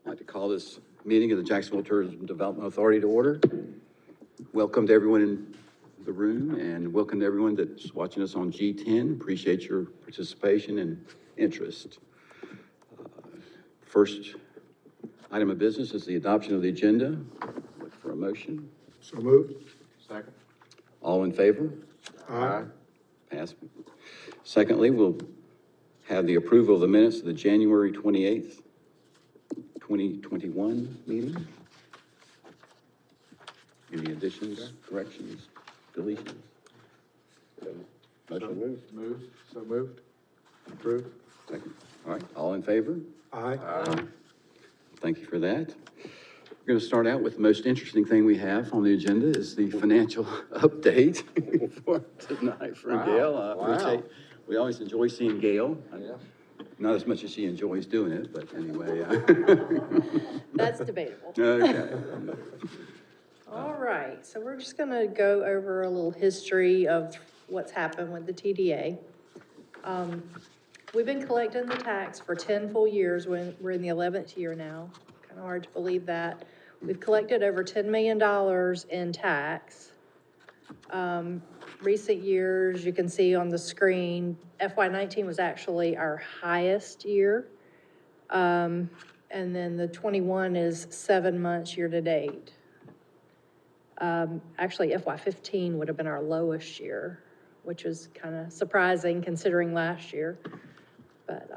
I'd like to call this meeting of the Jacksonville Tourism Development Authority to order. Welcome to everyone in the room and welcome to everyone that's watching us on G10. Appreciate your participation and interest. First item of business is the adoption of the agenda. Look for a motion. So moved. Second. All in favor? Aye. Pass. Secondly, we'll have the approval of the minutes of the January 28th, 2021 meeting. Any additions, corrections, deletions? Motion moved. So moved. Approved. Second. All right, all in favor? Aye. Thank you for that. We're going to start out with the most interesting thing we have on the agenda is the financial update for tonight from Gail. I appreciate, we always enjoy seeing Gail. Yeah. Not as much as she enjoys doing it, but anyway. That's debatable. Okay. All right, so we're just gonna go over a little history of what's happened with the TDA. We've been collecting the tax for 10 full years. We're in the 11th year now. Kind of hard to believe that. We've collected over $10 million in tax. Recent years, you can see on the screen, FY19 was actually our highest year. And then the 21 is 7 months year to date. Actually, FY15 would have been our lowest year, which is kind of surprising considering last year. But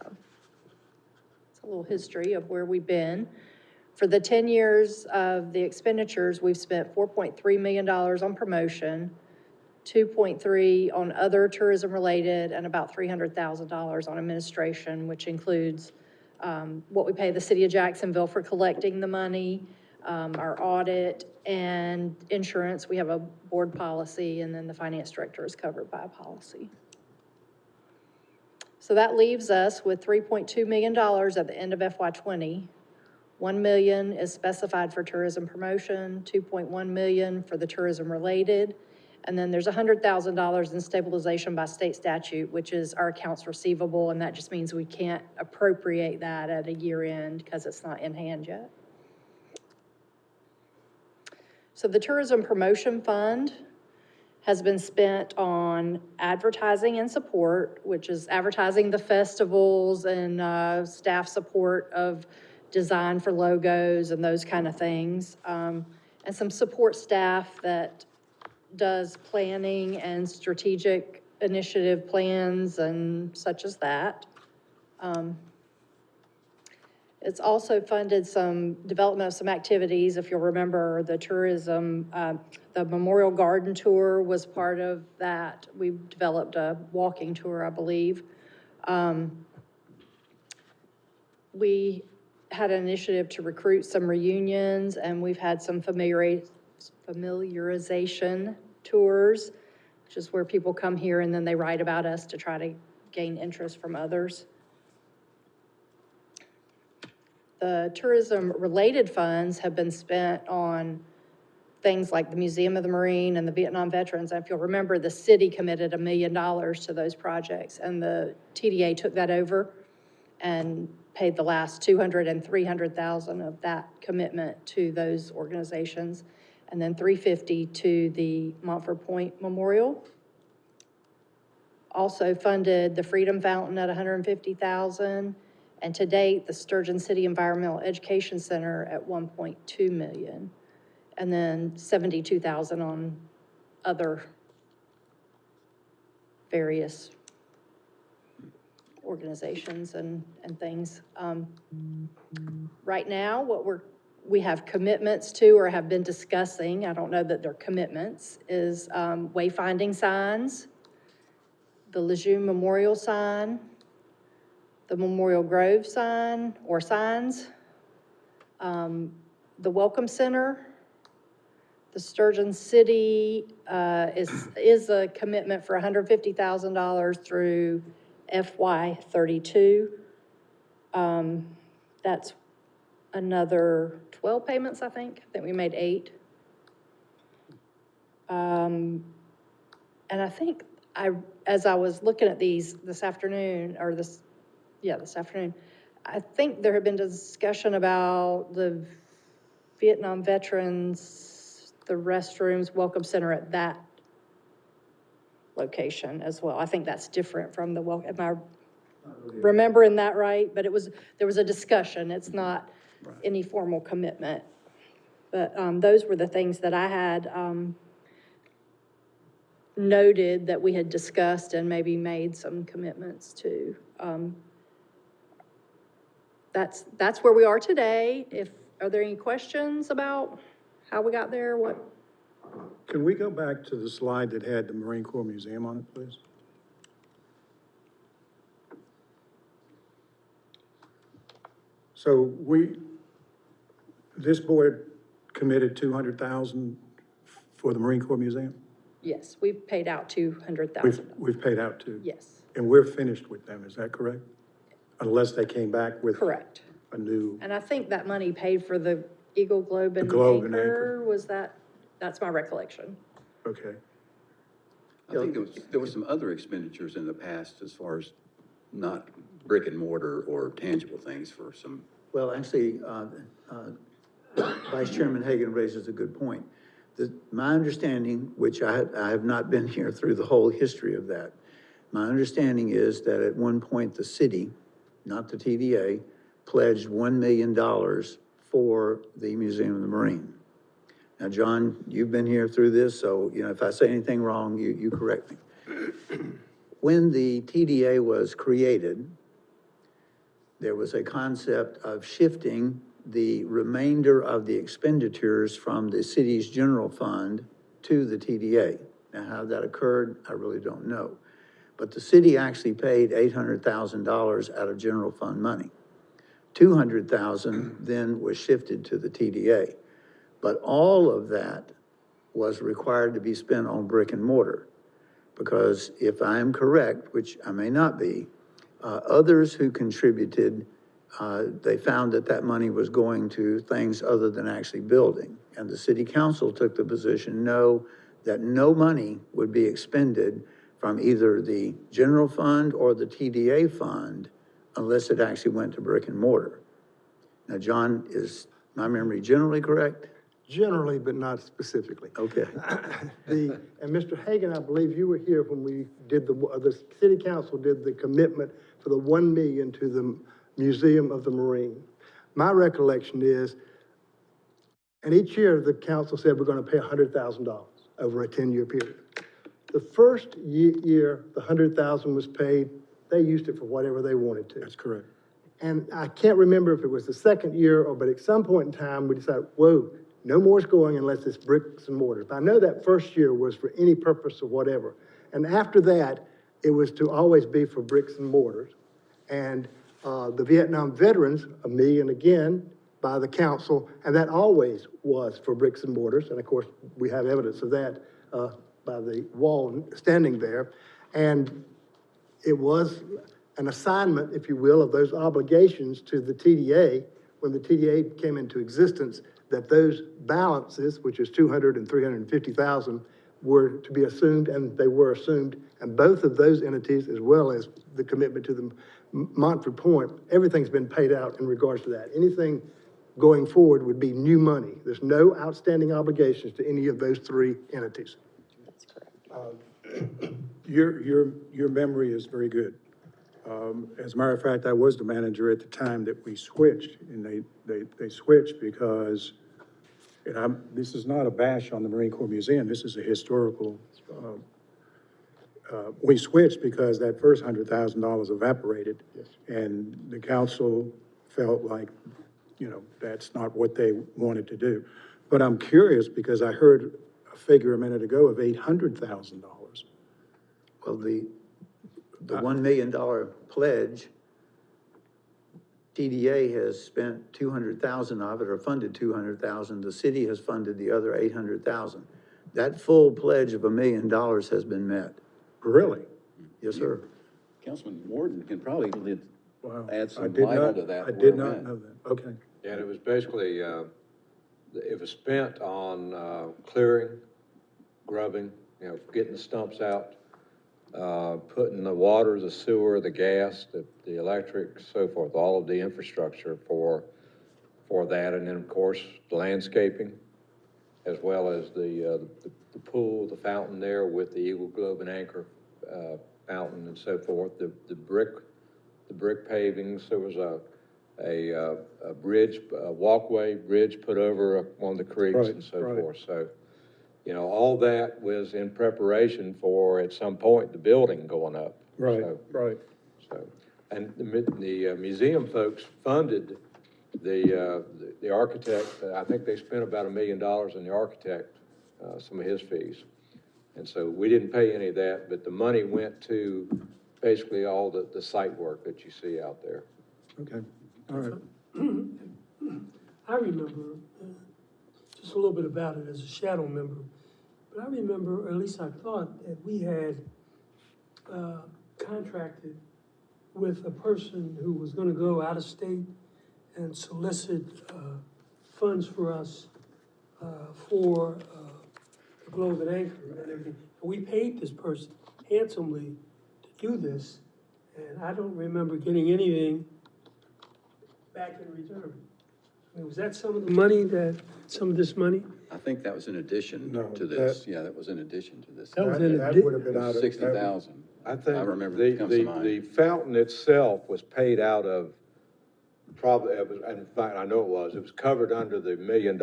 it's a little history of where we've been. For the 10 years of the expenditures, we've spent $4.3 million on promotion, 2.3 on other tourism related, and about $300,000 on administration, which includes what we pay the city of Jacksonville for collecting the money, our audit, and insurance. We have a board policy, and then the finance director is covered by a policy. So that leaves us with $3.2 million at the end of FY20. $1 million is specified for tourism promotion, $2.1 million for the tourism related, and then there's $100,000 in stabilization by state statute, which is our accounts receivable, and that just means we can't appropriate that at a year end because it's not in hand yet. So the Tourism Promotion Fund has been spent on advertising and support, which is advertising the festivals and staff support of design for logos and those kind of things, and some support staff that does planning and strategic initiative plans and such as that. It's also funded some development of some activities. If you'll remember, the tourism, the Memorial Garden Tour was part of that. We developed a walking tour, I believe. We had an initiative to recruit some reunions, and we've had some familiarization tours, which is where people come here and then they write about us to try to gain interest from others. The tourism-related funds have been spent on things like the Museum of the Marine and the Vietnam Veterans. And if you'll remember, the city committed $1 million to those projects, and the TDA took that over and paid the last $200,000 and $300,000 of that commitment to those organizations, and then $350,000 to the Montford Point Memorial. Also funded the Freedom Fountain at $150,000. And to date, the Sturgeon City Environmental Education Center at $1.2 million, and then $72,000 on other various organizations and things. Right now, what we have commitments to or have been discussing, I don't know that they're commitments, is wayfinding signs, the Lejeune Memorial sign, the Memorial Grove sign or signs, the Welcome Center, the Sturgeon City is a commitment for $150,000 through FY32. That's another 12 payments, I think we made 8. And I think as I was looking at these this afternoon, this afternoon, I think there had been discussion about the Vietnam veterans, the restrooms, welcome center at that location as well. I think that's different from the welcome, am I remembering that right? But there was a discussion. It's not any formal commitment. But those were the things that I had noted that we had discussed and maybe made some commitments to. That's where we are today. Are there any questions about how we got there? What? Can we go back to the slide that had the Marine Corps Museum on it, please? So this board committed 200,000 for the Marine Corps Museum? Yes, we've paid out 200,000. We've paid out to? Yes. And we're finished with them, is that correct? Unless they came back with? Correct. A new? And I think that money paid for the Eagle Globe and Anchor, that's my recollection. Okay. I think there was some other expenditures in the past as far as not brick and mortar or tangible things for some. Well, actually, Vice Chairman Hagan raises a good point. My understanding, which I have not been here through the whole history of that, my understanding is that at one point the city, not the TDA, pledged $1 million for the Museum of the Marine. Now, John, you've been here through this, so, if I say anything wrong, you correct me. When the TDA was created, there was a concept of shifting the remainder of the expenditures from the city's general fund to the TDA. Now, how that occurred, I really don't know. But the city actually paid $800,000 out of general fund money. $200,000 then was shifted to the TDA. But all of that was required to be spent on brick and mortar. Because if I am correct, which I may not be, others who contributed, they found that money was going to things other than actually building. And the city council took the position, no, that no money would be expended from either the general fund or the TDA fund unless it actually went to brick and mortar. Now, John, is my memory generally correct? Generally, but not specifically. Okay. And Mr. Hagan, I believe you were here when we did the city council did the commitment for the $1 million to the Museum of the Marine. My recollection is, and each year the council said we're going to pay $100,000 over a 10-year period. The first year the $100,000 was paid, they used it for whatever they wanted to. That's correct. And I can't remember if it was the second year but at some point in time we decided, whoa, no more is going unless it's bricks and mortar. But I know that first year was for any purpose or whatever. And after that, it was to always be for bricks and mortars. And the Vietnam veterans, $1 million again by the council, and that always was for bricks and mortars. And of course, we have evidence of that by the wall standing there. And it was an assignment, if you will, of those obligations to the TDA when the TDA came into existence, that those balances, which is $200,000 and $350,000, were to be assumed, and they were assumed. And both of those entities, as well as the commitment to the Montford Point, everything's been paid out in regards to that. Anything going forward would be new money. There's no outstanding obligations to any of those three entities. That's correct. Your memory is very good. As a matter of fact, I was the manager at the time that we switched, and they switched because, and this is not a bash on the Marine Corps Museum, this is a historical, we switched because that first $100,000 evaporated. Yes. And the council felt like, that's not what they wanted to do. But I'm curious because I heard a figure a minute ago of $800,000. Well, the $1 million pledge, TDA has spent 200,000 of it, or funded 200,000. The city has funded the other 800,000. That full pledge of $1 million has been met. Really? Yes, sir. Councilman Morton can probably Wow. add some I did light not- onto that. I did not know that. Okay. Yeah, and it was basically, it was spent on clearing, grubbing, getting the stumps out, putting the water, the sewer, the gas, the electric, so forth, all of the infrastructure for that. And then, of course, the landscaping, as well as the pool, the fountain there with the Eagle Globe and Anchor fountain and so forth. The brick pavings. There was a bridge, a walkway bridge put over one of the creeks Right, and so right. forth. So, you know, all that was in preparation for, at some point, the building going up. Right, So, right. so, and the museum folks funded the architect. I think they spent about $1 million in the architect, some of his fees. And so we didn't pay any of that, but the money went to basically all the site work that you see out there. Okay, all right. I remember just a little bit about it as a shadow member, but I remember, or at least I thought, that we had contracted with a person who was gonna go out of state and solicit funds for us for the Globe and Anchor and everything. And we paid this person handsomely to do this, and I don't remember getting anything back in return. I mean, was that some of this money? I think that was in addition No, to this. Yeah, that was in addition to this. That was in That addi- would have been out of. 60,000. I think I remember it comes to the mind. fountain itself was paid out of, probably, in fact, I know it was covered under the $1 million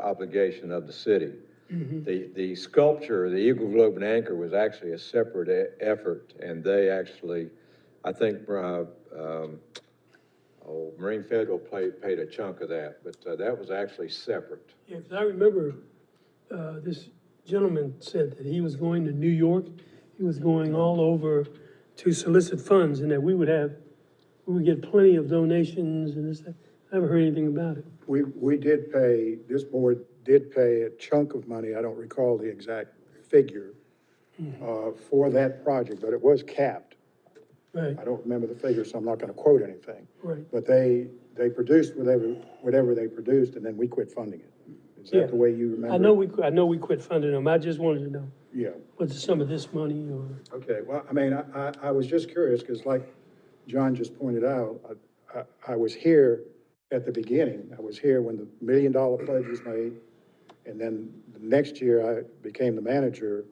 obligation of the city. The sculpture, the Eagle Globe and Anchor, was actually a separate effort, and they actually, I think, Marine Federal paid a chunk of that, but that was actually separate. Yeah, because I remember, this gentleman said that he was going to New York, he was going all over to solicit funds, and that we would get plenty of donations and this, that. I haven't heard anything about it. We did pay, this board did pay a chunk of money, I don't recall the exact figure, for that project, but it was capped. Right, I don't remember the figure, so I'm not gonna quote anything. right. But they produced whatever they produced, and then we quit funding it. Is Yeah. that the way you remember? I know we quit funding them, I just wanted to know, Yeah, was it some of this money or? okay, well, I mean, I was just curious, because like John just pointed out, I was here at the beginning. I was here when the $1 million pledge was made, and then the next year I became the manager,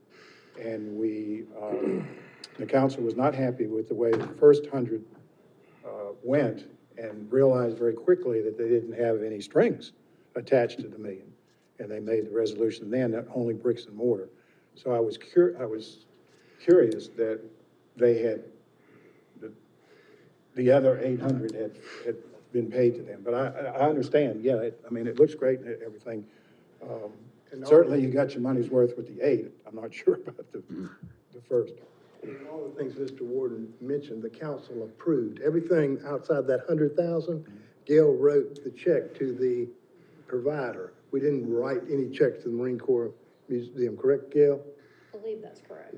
and the council was not happy with the way the first 100 went, and realized very quickly that they didn't have any strings attached to the $1 million. And they made the resolution then that only bricks and mortar. So I was curious that they had, the other 800 had been paid to them. But I understand, yeah, I mean, it looks great and everything. Certainly you got your money's worth with the 8. I'm not sure about the first. And all the things Mr. Warden mentioned, the council approved. Everything outside that 100,000, Gail wrote the check to the provider. We didn't write any checks to the Marine Corps Museum, correct, Gail? I believe that's correct.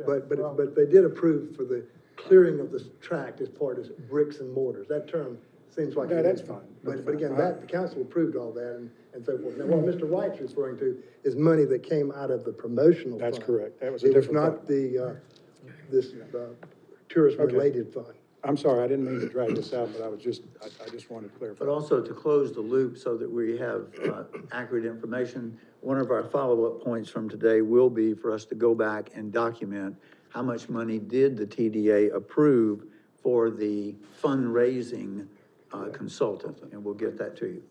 But they did approve for the clearing of the tract as part of bricks and mortars. That term seems like. No, that's fine. But again, the council approved all that and so forth. Now, what Mr. Wright's referring to is money that came out of the promotional fund. That's correct. That was a It was different not fund. this tourism-related fund. I'm sorry, I didn't mean to drag this out, but I just wanted to clarify. But also to close the loop so that we have accurate information, one of our follow-up points from today will be for us to go back and document how much money did the TDA approve for the fundraising consultant, and we'll get that to you.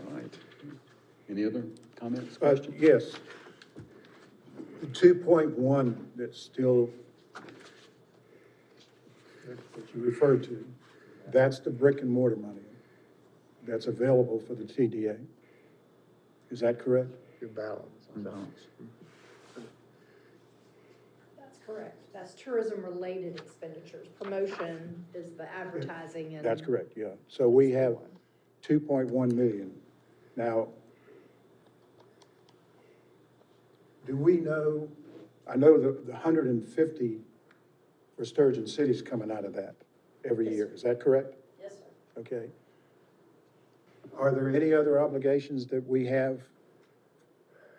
All right. Any other comments, questions? Yes. The 2.1 that's still, that you referred to, that's the brick and mortar money that's available for the TDA. Is that correct? Your balance. Balance. That's correct. That's tourism-related expenditures. Promotion is the advertising and. That's correct, yeah. So we have 2.1 million. Now, do we know, I know the 150 for Sturgeon City's coming out of that every Yes, year. sir. Is that correct? Yes, sir. Okay. Are there any other obligations that we have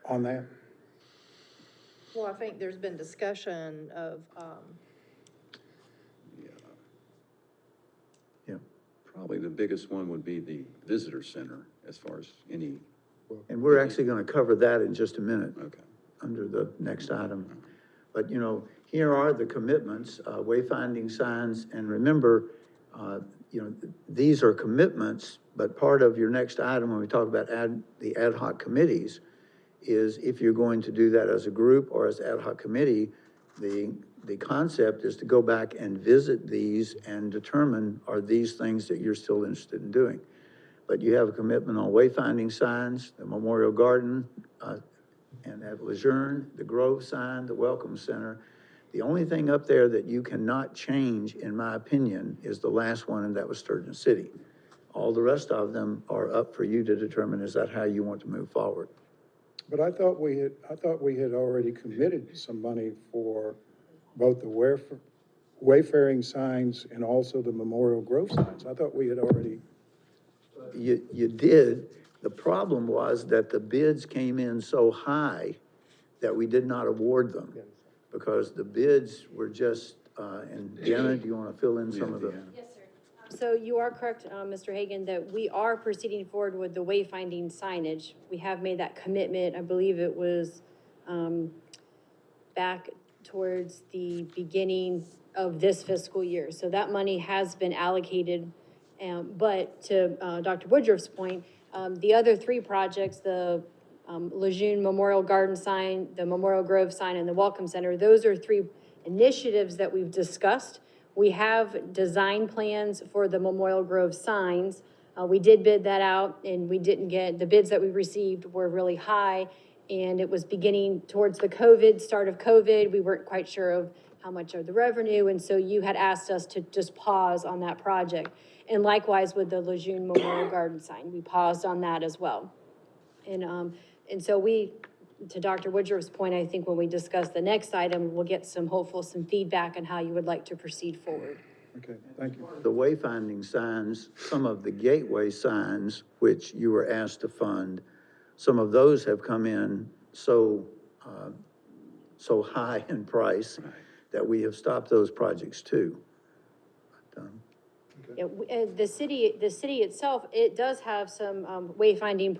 on that? Well, I think there's been discussion of, Yeah. Probably the biggest one would be the visitor center as far as any, And we're actually gonna cover that in just a minute, okay. under the next item. But, you know, here are the commitments, wayfinding signs, and remember, you know, these are commitments, but part of your next item, when we talk about the ad hoc committees, is if you're going to do that as a group or as ad hoc committee, the concept is to go back and visit these and determine, are these things that you're still interested in doing? But you have a commitment on wayfinding signs, the Memorial Garden, and at Lejeune, the Grove sign, the Welcome Center. The only thing up there that you cannot change, in my opinion, is the last one, and that was Sturgeon City. All the rest of them are up for you to determine, is that how you want to move forward? But I thought we had already committed some money for both the wayfaring signs and also the Memorial Grove signs. I thought we had already, You did. The problem was that the bids came in so high that we did not award them. Because the bids were just, and Jenna, do you want to fill in some of the? Yes, sir. So you are correct, Mr. Hagan, that we are proceeding forward with the wayfinding signage. We have made that commitment. I believe it was, back towards the beginning of this fiscal year. So that money has been allocated. But to, Dr. Woodruff's point, the other three projects, the, Lejeune Memorial Garden sign, the Memorial Grove sign, and the Welcome Center, those are three initiatives that we've discussed. We have design plans for the Memorial Grove signs. We did bid that out, and we didn't get, the bids that we received were really high, and it was beginning towards the start of COVID. We weren't quite sure of how much of the revenue, and so you had asked us to just pause on that project. And likewise with the Lejeune Memorial Garden sign, we paused on that as well. And so we, to Dr. Woodruff's point, I think when we discuss the next item, we'll get some feedback on how you would like to proceed forward. okay, thank you. The wayfinding signs, some of the gateway signs, which you were asked to fund, some of those have come in so high in price that we have stopped those projects too. Yeah, the city itself, it does have some, wayfinding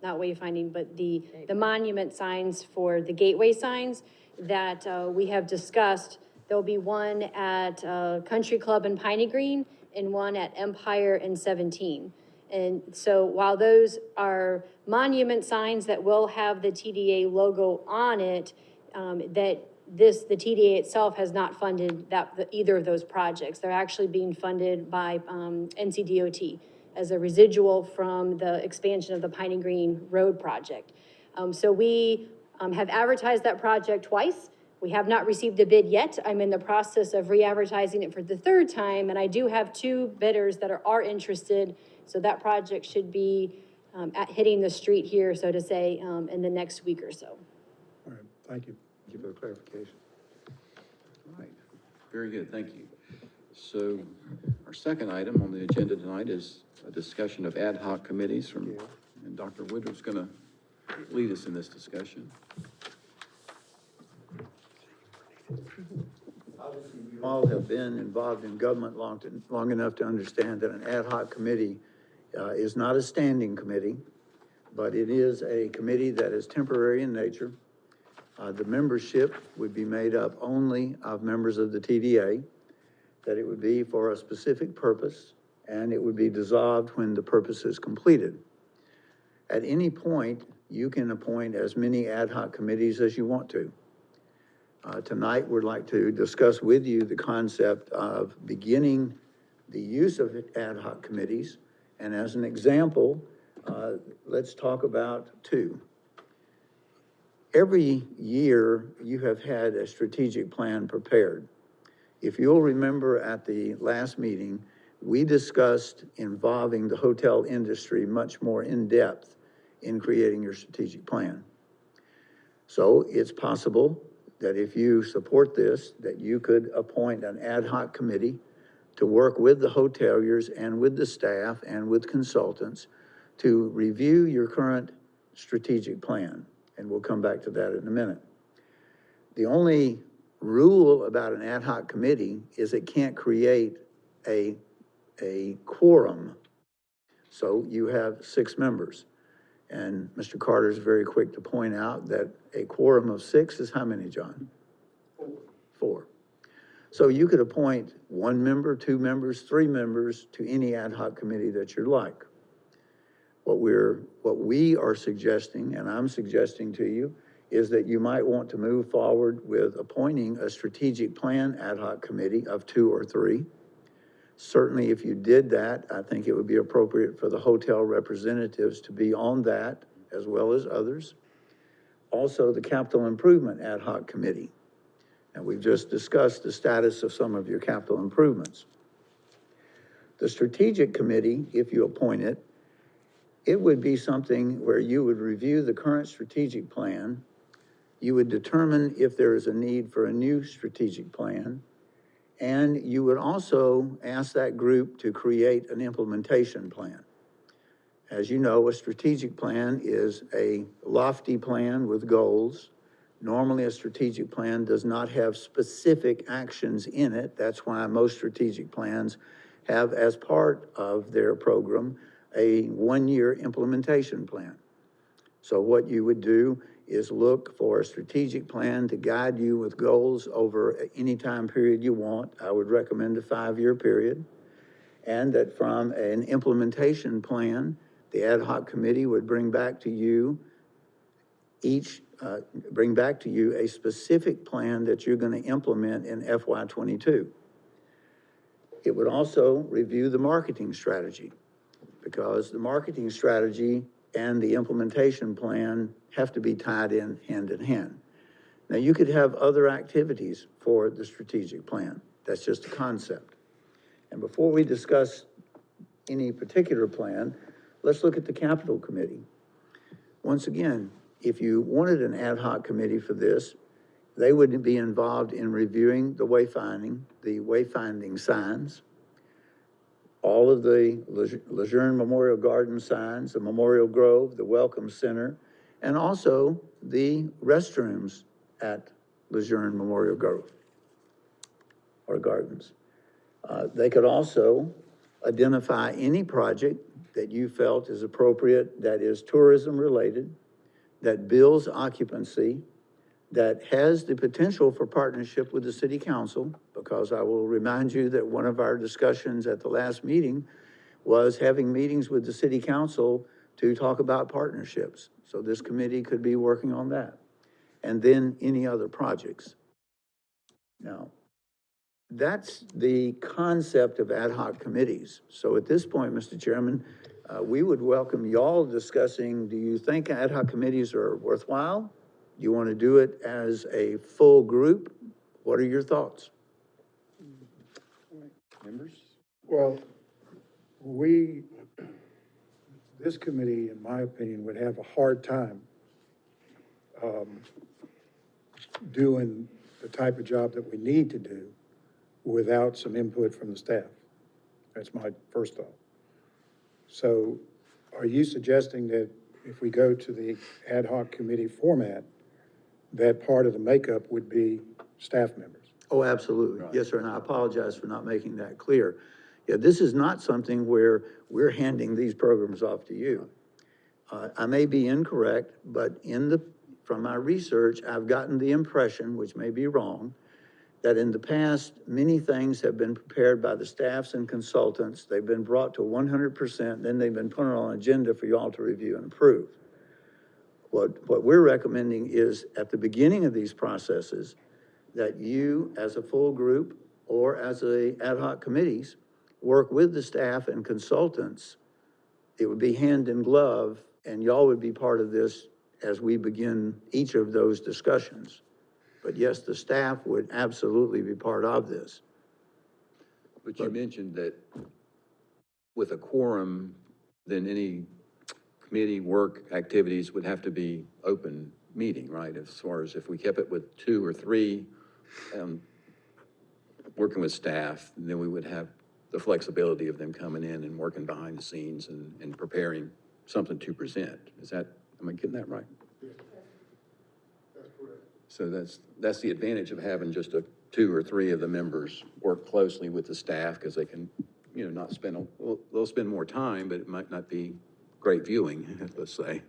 not wayfinding, but the monument signs for the gateway signs that, we have discussed. There'll be one at, Country Club in Piney Green and one at Empire and 17. And so while those are monument signs that will have the TDA logo on it, the TDA itself has not funded either of those projects. They're actually being funded by, NCDOT as a residual from the expansion of the Piney Green Road project. So we, have advertised that project twice. We have not received a bid yet. I'm in the process of re-advertising it for the third time, and I do have two bidders that are interested. So that project should be, hitting the street here, so to say, in the next week or so. All right, thank you. Thank you for the clarification. All right, very good, thank you. So our second item on the agenda tonight is a discussion of ad hoc committees and Dr. Woodruff's going to lead us in this discussion. Obviously, you all have been involved in government long enough to understand that an ad hoc committee is not a standing committee, but it is a committee that is temporary in nature. The membership would be made up only of members of the TDA, that it would be for a specific purpose, and it would be dissolved when the purpose is completed. At any point, you can appoint as many ad hoc committees as you want to. Tonight, we'd like to discuss with you the concept of beginning the use of ad hoc committees. And as an example, let's talk about two. Every year, you have had a strategic plan prepared. If you'll remember at the last meeting, we discussed involving the hotel industry much more in depth in creating your strategic plan. So it's possible that if you support this, that you could appoint an ad hoc committee to work with the hoteliers and with the staff and with consultants to review your current strategic plan. and we'll come back to that in a minute. The only rule about an ad hoc committee is it can't create a quorum. So you have 6 members. And Mr. Carter is very quick to point out that a quorum of 6 is how many, John? 4. So you could appoint 1 member, 2 members, 3 members to any ad hoc committee that you'd like. What we are suggesting, and I'm suggesting to you, is that you might want to move forward with appointing a strategic plan ad hoc committee of 2 or 3. Certainly, if you did that, I think it would be appropriate for the hotel representatives to be on that, as well as others. Also, the capital improvement ad hoc committee. And we've just discussed the status of some of your capital improvements. The strategic committee, if you appoint it, it would be something where you would review the current strategic plan. You would determine if there is a need for a new strategic plan. And you would also ask that group to create an implementation plan. As you know, a strategic plan is a lofty plan with goals. Normally, a strategic plan does not have specific actions in it. That's why most strategic plans have, as part of their program, a 1-year implementation plan. So what you would do is look for a strategic plan to guide you with goals over any time period you want. I would recommend a 5-year period. And that from an implementation plan, the ad hoc committee would bring back to you a specific plan that you're going to implement in FY22. It would also review the marketing strategy, because the marketing strategy and the implementation plan have to be tied in hand in hand. Now, you could have other activities for the strategic plan. That's just a concept. And before we discuss any particular plan, let's look at the capital committee. Once again, if you wanted an ad hoc committee for this, they would be involved in reviewing the wayfinding signs, all of the Lejeune Memorial Garden signs, the Memorial Grove, the Welcome Center, and also the restrooms at Lejeune Memorial Grove or Gardens. They could also identify any project that you felt is appropriate, that is tourism related, that builds occupancy, that has the potential for partnership with the city council, because I will remind you that one of our discussions at the last meeting was having meetings with the city council to talk about partnerships. So this committee could be working on that. And then any other projects. Now, that's the concept of ad hoc committees. So at this point, Mr. Chairman, we would welcome y'all discussing, do you think ad hoc committees are worthwhile? Do you want to do it as a full group? What are your thoughts? Members? Well, this committee, in my opinion, would have a hard time doing the type of job that we need to do without some input from the staff. That's my first thought. So are you suggesting that if we go to the ad hoc committee format, that part of the makeup would be staff members? Oh, absolutely. Right. Yes, sir, and I apologize for not making that clear. Yeah, this is not something where we're handing these programs off to you. I may be incorrect, but from my research, I've gotten the impression, which may be wrong, that in the past, many things have been prepared by the staffs and consultants. They've been brought to 100%, then they've been put on an agenda for y'all to review and approve. What we're recommending is at the beginning of these processes, that you as a full group or as a ad hoc committees work with the staff and consultants. It would be hand in glove, and y'all would be part of this as we begin each of those discussions. But yes, the staff would absolutely be part of this. But you mentioned that with a quorum, then any committee work activities would have to be open meeting, right? As far as if we kept it with 2 or 3, working with staff, then we would have the flexibility of them coming in and working behind the scenes and preparing something to present. Am I getting that right? So that's the advantage of having just two or three of the members work closely with the staff, because they can, not spend, they'll spend more time, but it might not be great viewing, let's say.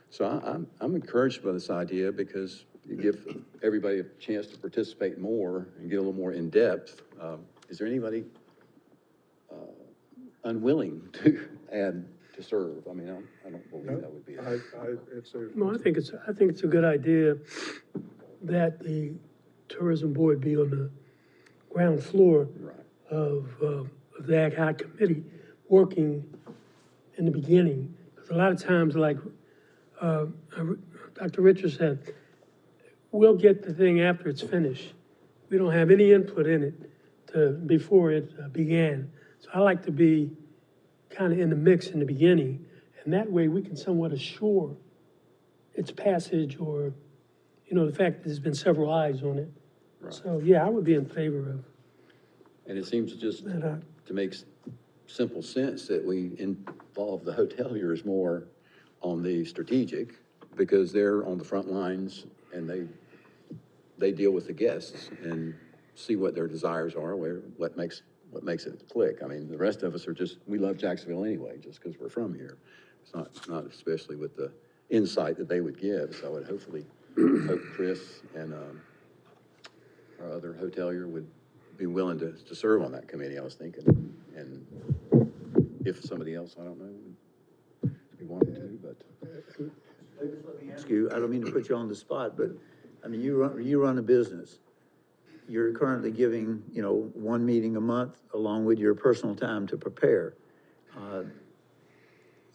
So I'm encouraged by this idea, because you give everybody a chance to participate more and get a little more in-depth. Is there anybody unwilling to add to serve? I mean, I don't believe that would be. No, I think it's a good idea that the tourism board be on the ground floor of the Ad Hoc Committee, working in the beginning. Because a lot of times, like Dr. Richards said, we'll get the thing after it's finished. We don't have any input in it before it began. So I like to be kind of in the mix in the beginning, and that way we can somewhat assure its passage, or, the fact that there's been several eyes on it. Right. So, yeah, I would be in favor of And it seems just that. to make simple sense that we involve the hoteliers more on the strategic, because they're on the front lines and they deal with the guests and see what their desires are, what makes it click. I mean, the rest of us are we love Jacksonville anyway, just because we're from here. It's not especially with the insight that they would give. So I would hope Chris and our other hotelier would be willing to serve on that committee, I was thinking. And if somebody else, I don't know, would be wanting to, but. Let me ask you, I don't mean to put you on the spot, but, I mean, you run a business. You're currently giving, one meeting a month along with your personal time to prepare.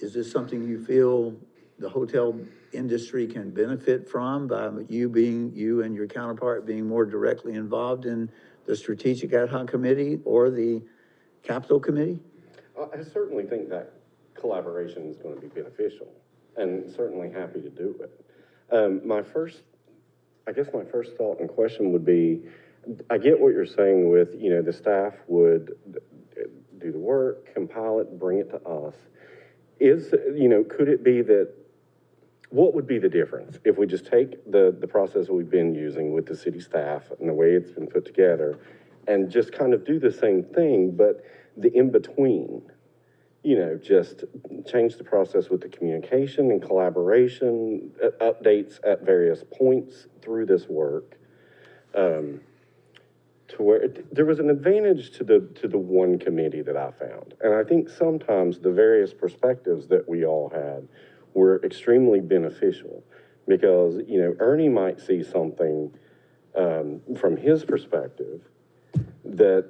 Is this something you feel the hotel industry can benefit from, by you and your counterpart being more directly involved in the Strategic Ad Hoc Committee or the Capital Committee? I certainly think that collaboration is going to be beneficial, and certainly happy to do it. My first thought and question would be, I get what you're saying with, the staff would do the work, compile it, bring it to us. Could it be that, what would be the difference if we just take the process we've been using with the city staff and the way it's been put together and just kind of do the same thing, but the in-between, just change the process with the communication and collaboration, updates at various points through this work, to where there was an advantage to the one committee that I found. And I think sometimes the various perspectives that we all had were extremely beneficial, because, Ernie might see something from his perspective that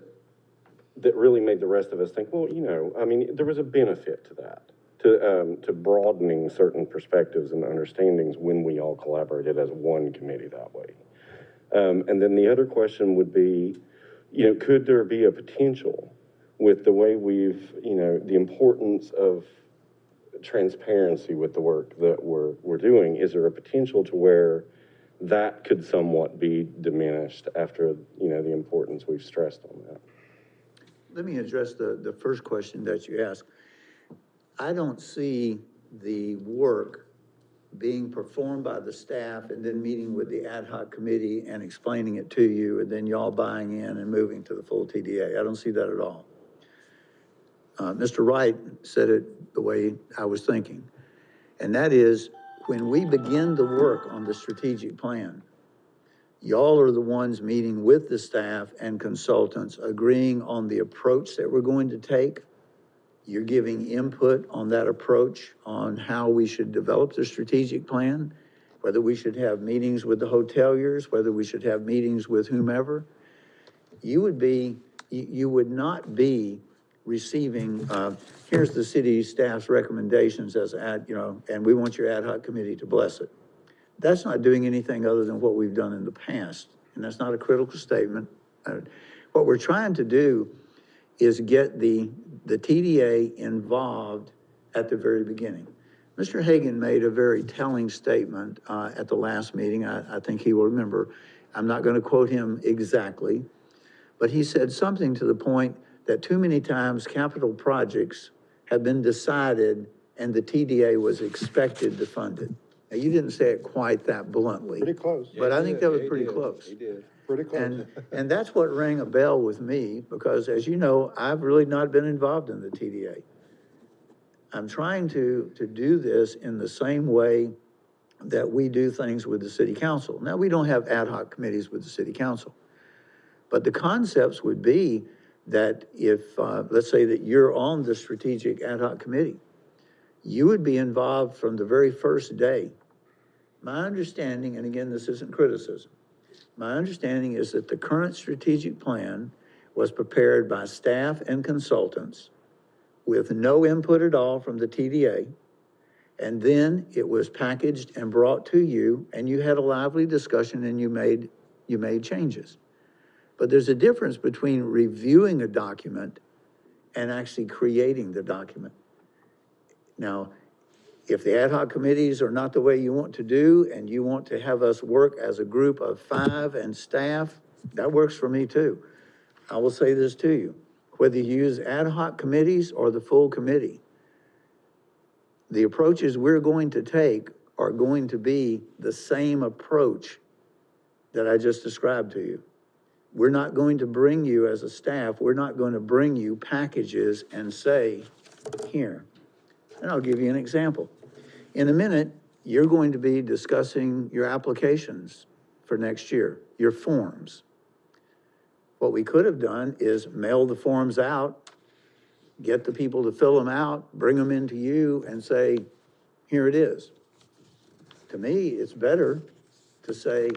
really made the rest of us think, well, there was a benefit to that, to broadening certain perspectives and understandings when we all collaborated as one committee that way. And then the other question would be, could there be a potential with the way we've, the importance of transparency with the work that we're doing? Is there a potential to where that could somewhat be diminished after, the importance we've stressed on that? Let me address the first question that you asked. I don't see the work being performed by the staff and then meeting with the ad hoc committee and explaining it to you, and then y'all buying in and moving to the full TDA. I don't see that at all. Mr. Wright said it the way I was thinking, and that is, when we begin the work on the strategic plan, y'all are the ones meeting with the staff and consultants, agreeing on the approach that we're going to take. You're giving input on that approach, on how we should develop the strategic plan, whether we should have meetings with the hoteliers, whether we should have meetings with whomever. You would not be receiving, here's the city staff's recommendations as and we want your ad hoc committee to bless it. That's not doing anything other than what we've done in the past, and that's not a critical statement. What we're trying to do is get the TDA involved at the very beginning. Mr. Hagan made a very telling statement at the last meeting. I think he will remember. I'm not going to quote him exactly, but he said something to the point that too many times capital projects have been decided and the TDA was expected to fund it. Now, you didn't say it quite that bluntly. Pretty close. But I think that was He pretty did. close. He did. Pretty close. And that's what rang a bell with me, because as you know, I've really not been involved in the TDA. I'm trying to do this in the same way that we do things with the city council. Now, we don't have ad hoc committees with the city council. But the concepts would be that if, let's say that you're on the strategic ad hoc committee, you would be involved from the very first day. My understanding, and again, this isn't criticism, my understanding is that the current strategic plan was prepared by staff and consultants with no input at all from the TDA. And then it was packaged and brought to you, and you had a lively discussion and you made changes. But there's a difference between reviewing a document and actually creating the document. Now, if the ad hoc committees are not the way you want to do, and you want to have us work as a group of 5 and staff, that works for me too. I will say this to you, whether you use ad hoc committees or the full committee, the approaches we're going to take are going to be the same approach that I just described to you. We're not going to bring you as a staff, we're not going to bring you packages and say, here. And I'll give you an example. In a minute, you're going to be discussing your applications for next year, your forms. What we could have done is mail the forms out, get the people to fill them out, bring them into you and say, here it is. To me, it's better to say,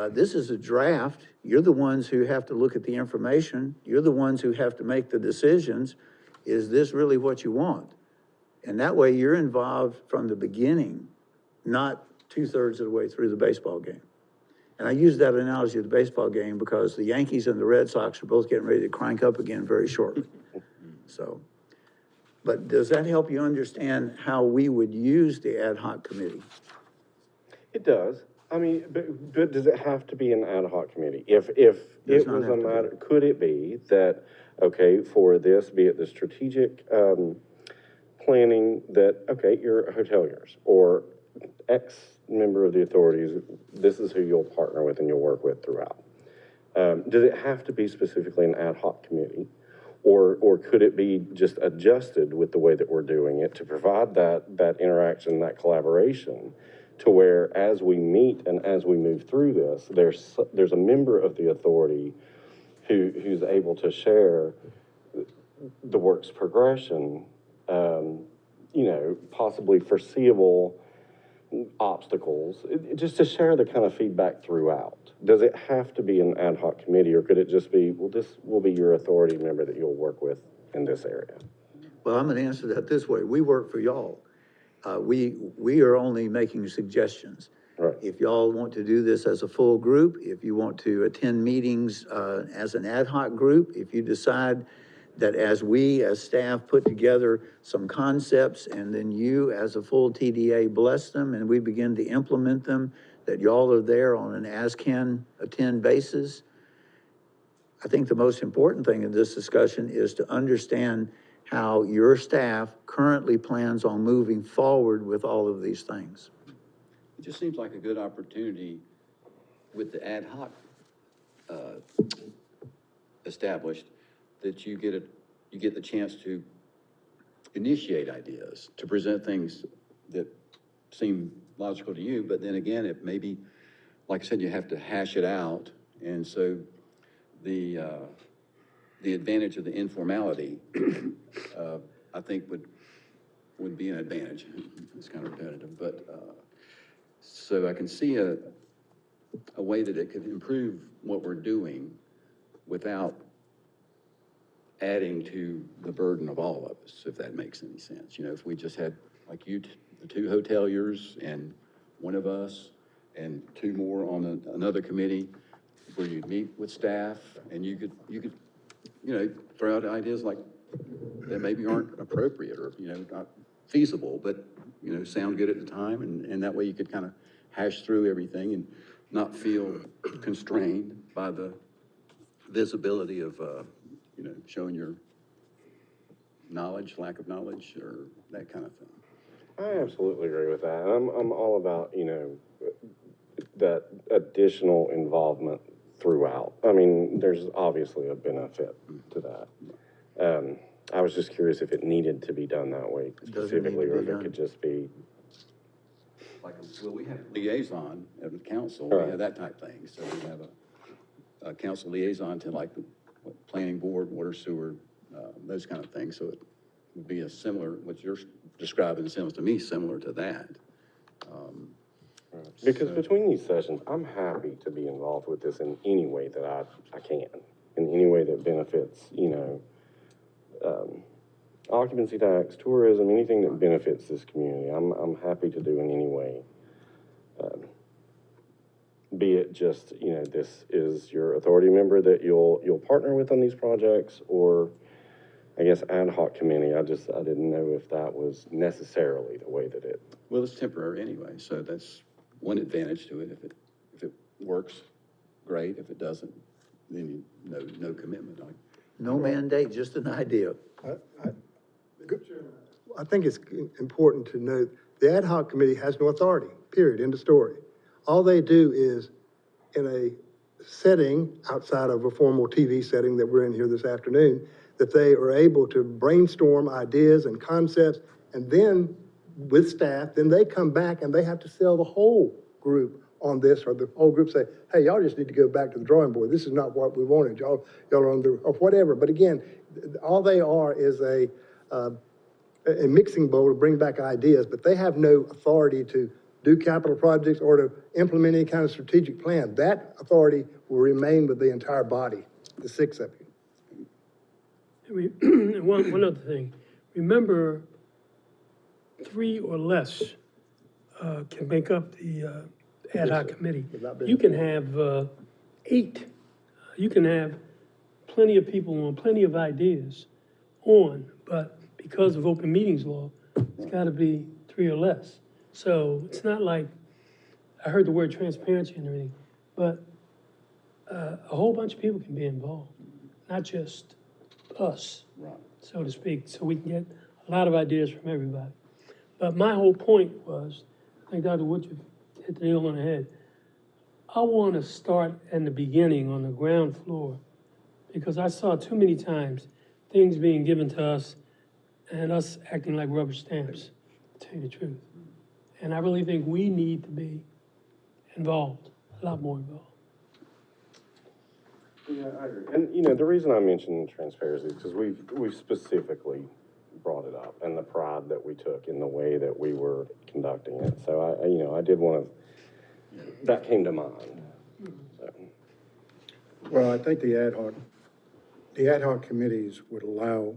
this is a draft. You're the ones who have to look at the information. You're the ones who have to make the decisions. Is this really what you want? And that way you're involved from the beginning, not 2/3 of the way through the baseball game. And I use that analogy of the baseball game because the Yankees and the Red Sox are both getting ready to crank up again very shortly. So, but does that help you understand how we would use the ad hoc committee? It does. I mean, but does it have to be an ad hoc committee? If Does it not was have a to be. matter, could it be that, okay, for this, be it the strategic, planning that, okay, you're hoteliers or X member of the authorities, this is who you'll partner with and you'll work with throughout. Does it have to be specifically an ad hoc committee? Or could it be just adjusted with the way that we're doing it to provide that interaction, that collaboration, to where as we meet and as we move through this, there's a member of the authority who's able to share the work's progression, possibly foreseeable obstacles, just to share the kind of feedback throughout. Does it have to be an ad hoc committee, or could it just be, well, this will be your authority member that you'll work with in this area? Well, I'm gonna answer that this way. We work for y'all. We are only making suggestions. Right. If y'all want to do this as a full group, if you want to attend meetings as an ad hoc group, if you decide that as we, as staff, put together some concepts and then you, as a full TDA, bless them and we begin to implement them, that y'all are there on an as-can-attend basis. I think the most important thing in this discussion is to understand how your staff currently plans on moving forward with all of these things. It just seems like a good opportunity with the ad hoc established, that you get the chance to initiate ideas, to present things that seem logical to you, but then again, it maybe, like I said, you have to hash it out, and so the advantage of the informality, I think would be an advantage. It's kind of repetitive, but so I can see a way that it could improve what we're doing without adding to the burden of all of us, if that makes any sense. You know, if we just had, like you, the 2 hoteliers and one of us and 2 more on another committee, where you'd meet with staff and you could, throw out ideas like that maybe aren't appropriate or, not feasible, but, sound good at the time. And that way you could kind of hash through everything and not feel constrained by the visibility of, showing your knowledge, lack of knowledge, or that kind of thing. I absolutely agree with that. I'm all about, you know, that additional involvement throughout. I mean, there's obviously a benefit to that. I was just curious if it needed to be done that way Does it need to specifically, or be if it done? could just be, Like, well, we have liaison at the council, Right. we have that type thing, so we have a council liaison to like the planning board, water, sewer, those kind of things, so it would be a similar, what you're describing sounds to me similar to that. because between these sessions, I'm happy to be involved with this in any way that I can, in any way that benefits, you know, occupancy tax, tourism, anything that benefits this community, I'm happy to do in any way. Be it just, you know, this is your authority member that you'll partner with on these projects, or I guess ad hoc committee, I didn't know if that was necessarily the way that it. Well, it's temporary anyway, so that's one advantage to it. If it works, great. If it doesn't, then no commitment. No mandate, just an idea. I think it's important to note, the ad hoc committee has no authority, period, end of story. All they do is, in a setting outside of a formal TV setting that we're in here this afternoon, that they are able to brainstorm ideas and concepts, and then with staff, then they come back and they have to sell the whole group on this, or the whole group say, hey, y'all just need to go back to the drawing board. This is not what we wanted. Y'all are on the, or whatever. But again, all they are is a mixing bowl to bring back ideas, but they have no authority to do capital projects or to implement any kind of strategic plan. That authority will remain with the entire body, the six of you. One other thing, remember, 3 or less can make up the ad hoc committee. Without being- You can have 8, you can have plenty of people on, plenty of ideas on, but because of open meetings law, it's gotta be 3 or less. So it's not like, I heard the word transparency and everything, but a whole bunch of people can be involved, not just us, Right. so to speak, so we can get a lot of ideas from everybody. But my whole point was, I think Dr. Woodruff hit the nail on the head. I want to start in the beginning, on the ground floor, because I saw too many times things being given to us and us acting like rubber stamps, to tell you the truth. And I really think we need to be involved, a lot more involved. Yeah, I agree. And, you know, the reason I mentioned transparency is because we've specifically brought it up, and the pride that we took in the way that we were conducting it. So I did want to, that came to mind. So. Well, I think the ad hoc committees would allow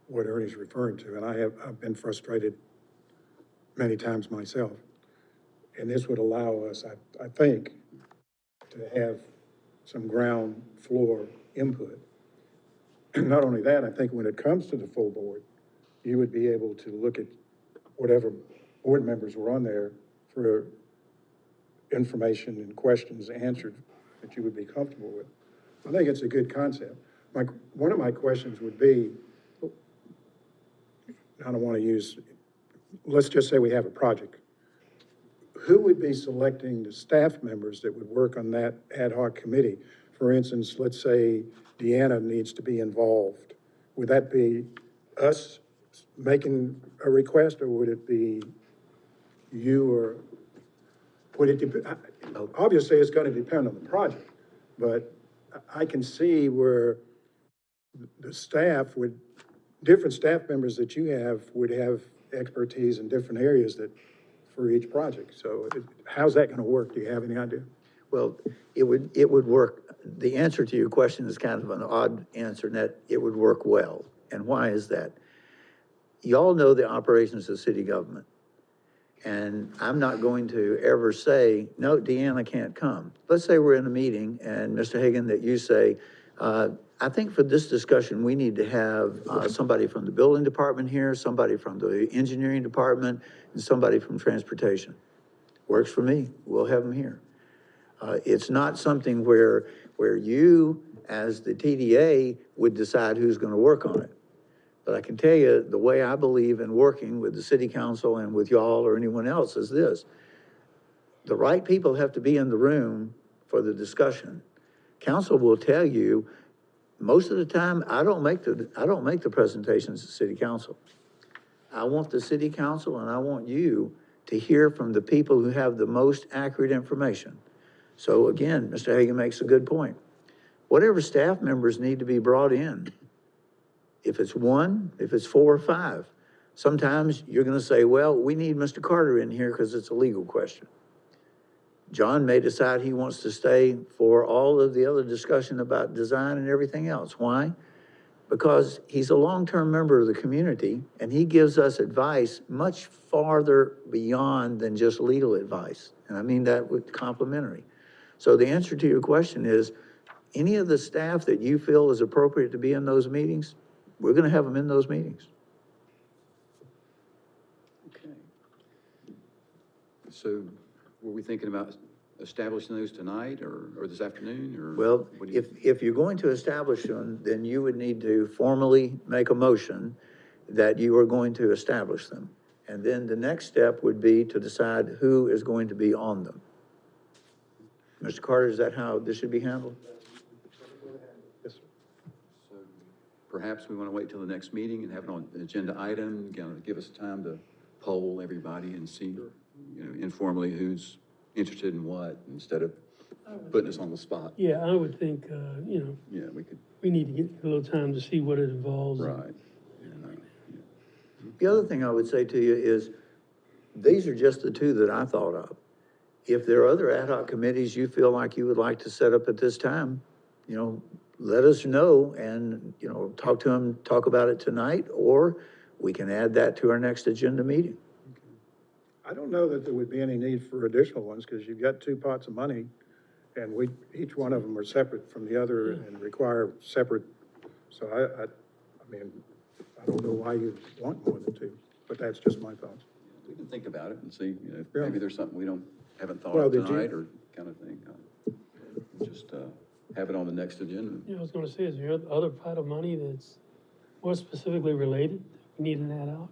what Ernie's referring to, and I've been frustrated many times myself. And this would allow us, I think, to have some ground floor input. And not only that, I think when it comes to the full board, you would be able to look at whatever board members were on there for information and questions answered that you would be comfortable with. I think it's a good concept. One of my questions would be, I don't want to use, let's just say we have a project. Who would be selecting the staff members that would work on that ad hoc committee? For instance, let's say Deanna needs to be involved. Would that be us making a request, or would it be you, or would it depend? Obviously, it's going to depend on the project, but I can see where the staff would, different staff members that you have would have expertise in different areas that, for each project. So how's that going to work? Do you have any idea? Well, it would work. The answer to your question is kind of an odd answer, in that it would work well. And why is that? Y'all know the operations of city government. And I'm not going to ever say, no, Deanna can't come. Let's say we're in a meeting and Mr. Hagan, that you say, I think for this discussion, we need to have somebody from the building department here, somebody from the engineering department, and somebody from transportation. Works for me. We'll have them here. It's not something where you, as the TDA, would decide who's going to work on it. But I can tell you, the way I believe in working with the city council and with y'all or anyone else is this. The right people have to be in the room for the discussion. Council will tell you, most of the time, I don't make the presentations to city council. I want the city council and I want you to hear from the people who have the most accurate information. So again, Mr. Hagan makes a good point. Whatever staff members need to be brought in, if it's one, if it's 4 or 5, sometimes you're gonna say, well, we need Mr. Carter in here because it's a legal question. John may decide he wants to stay for all of the other discussion about design and everything else. Why? Because he's a long-term member of the community and he gives us advice much farther beyond than just legal advice. And I mean that with complimentary. So the answer to your question is, any of the staff that you feel is appropriate to be in those meetings, we're gonna have them in those meetings. Okay. So were we thinking about establishing those tonight or this afternoon, or? Well, what do you- if you're going to establish them, then you would need to formally make a motion that you are going to establish them. And then the next step would be to decide who is going to be on them. Mr. Carter, is that how this should be handled? Yes, sir. So perhaps we want to wait till the next meeting and have it on the agenda item, give us time to poll everybody and see, informally who's interested in what, instead of putting us on the spot. Yeah, I would think, Yeah, we could, we need to get a little time to see what it involves. right. The other thing I would say to you is, these are just the 2 that I thought of. If there are other ad hoc committees you feel like you would like to set up at this time, let us know and, talk to them, talk about it tonight, or we can add that to our next agenda meeting. I don't know that there would be any need for additional ones, because you've got 2 pots of money, and each one of them are separate from the other and require separate, so I mean, I don't know why you want more than 2, but that's just my thoughts. We can think about it and see, if Yeah. maybe there's something we haven't thought Well, of did you- tonight, or kind of thing. Just have it on the next agenda. Yeah, I was gonna say, is there other pot of money that's more specifically related? We need an ad hoc?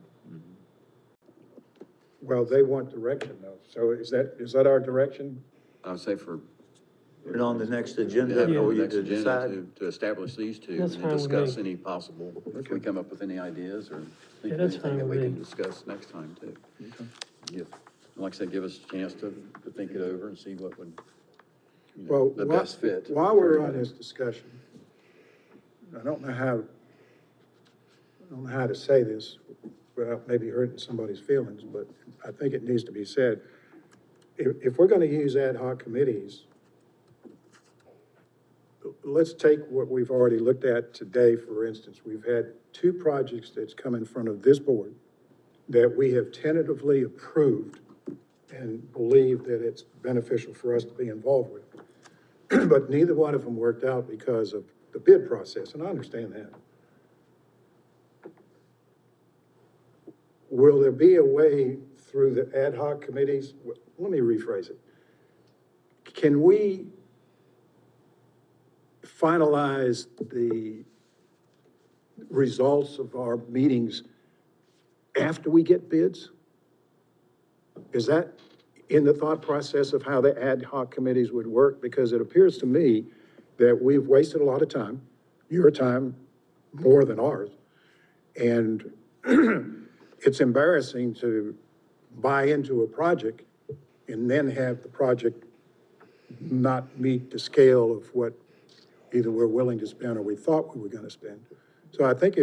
Well, they want direction though, so is that our direction? I would say for. Put it on the next To agenda have it on for the you next to agenda decide. to establish these 2, and That's then fine with discuss me. any possible, if we come up with any ideas, or think Yeah, of that's anything fine that we with can me. discuss next time too. Like I said, give us a chance to think it over and see what would, Well, the best fit. While for we're on everybody. this discussion, I don't know how to say this without maybe hurting somebody's feelings, but I think it needs to be said. If we're gonna use ad hoc committees, let's take what we've already looked at today, for instance. We've had 2 projects that's come in front of this board that we have tentatively approved and believe that it's beneficial for us to be involved with. But neither one of them worked out because of the bid process, and I understand that. Will there be a way through the ad hoc committees? Let me rephrase it. Can we finalize the results of our meetings after we get bids? Is that in the thought process of how the ad hoc committees would work? Because it appears to me that we've wasted a lot of time, your time more than ours. And it's embarrassing to buy into a project and then have the project not meet the scale of what either we're willing to spend or we thought we were gonna spend. So I think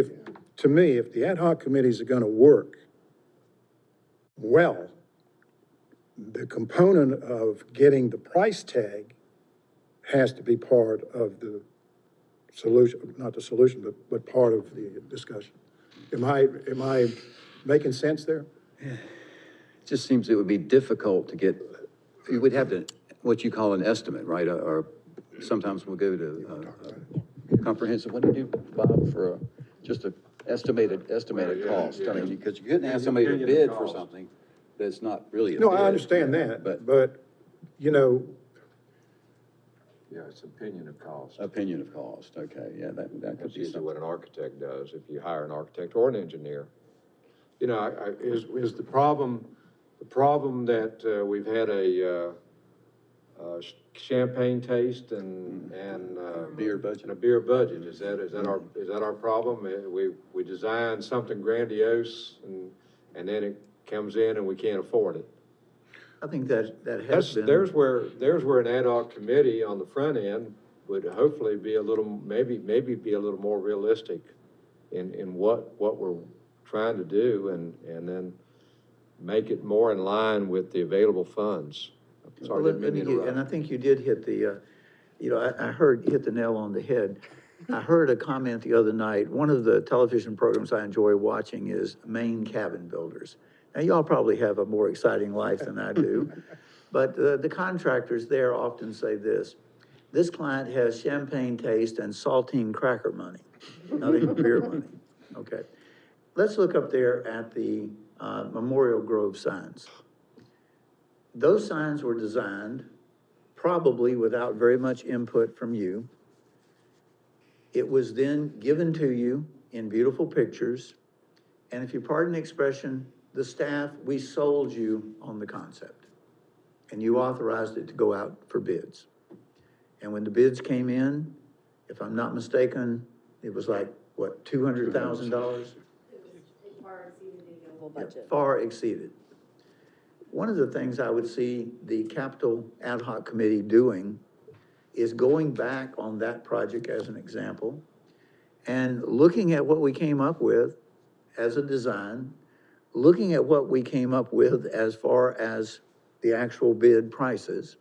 to me, if the ad hoc committees are gonna work well, the component of getting the price tag has to be part of the solution, not the solution, but part of the discussion. Am I making sense there? It just seems it would be difficult to get, you would have to, what you call an estimate, right? Or sometimes we'll go to comprehensive, what do you do, Bob, for just a estimated cost? I mean, because you couldn't have somebody to bid for something that's not really a No, bid. I understand that, but, Yeah, it's opinion of cost. Opinion of cost, okay, yeah, that could That's be usually something. what an architect does, if you hire an architect or an engineer. You know, is the problem that, we've had champagne taste and Beer budget. and a beer budget, is that our problem? We design something grandiose and then it comes in and we can't afford it. I think that has been. There's where an ad hoc committee on the front end would hopefully be a little, maybe be a little more realistic in what we're trying to do and then make it more in line with the available funds. Sorry, Well, didn't mean to and I interrupt. think you did hit the, I heard, you hit the nail on the head. I heard a comment the other night, one of the television programs I enjoy watching is Maine Cabin Builders. Now, y'all probably have a more exciting life than I do, but the contractors there often say this client has champagne taste and saltine cracker money, not even beer money. Okay. Let's look up there at the Memorial Grove signs. Those signs were designed probably without very much input from you. It was then given to you in beautiful pictures. And if you pardon the expression, the staff, we sold you on the concept. And you authorized it to go out for bids. And when the bids came in, if I'm not mistaken, it was like, what, $200,000? Far exceeded the available budget. Far exceeded. One of the things I would see the capital ad hoc committee doing is going back on that project as an example and looking at what we came up with as a design, looking at what we came up with as far as the actual bid prices,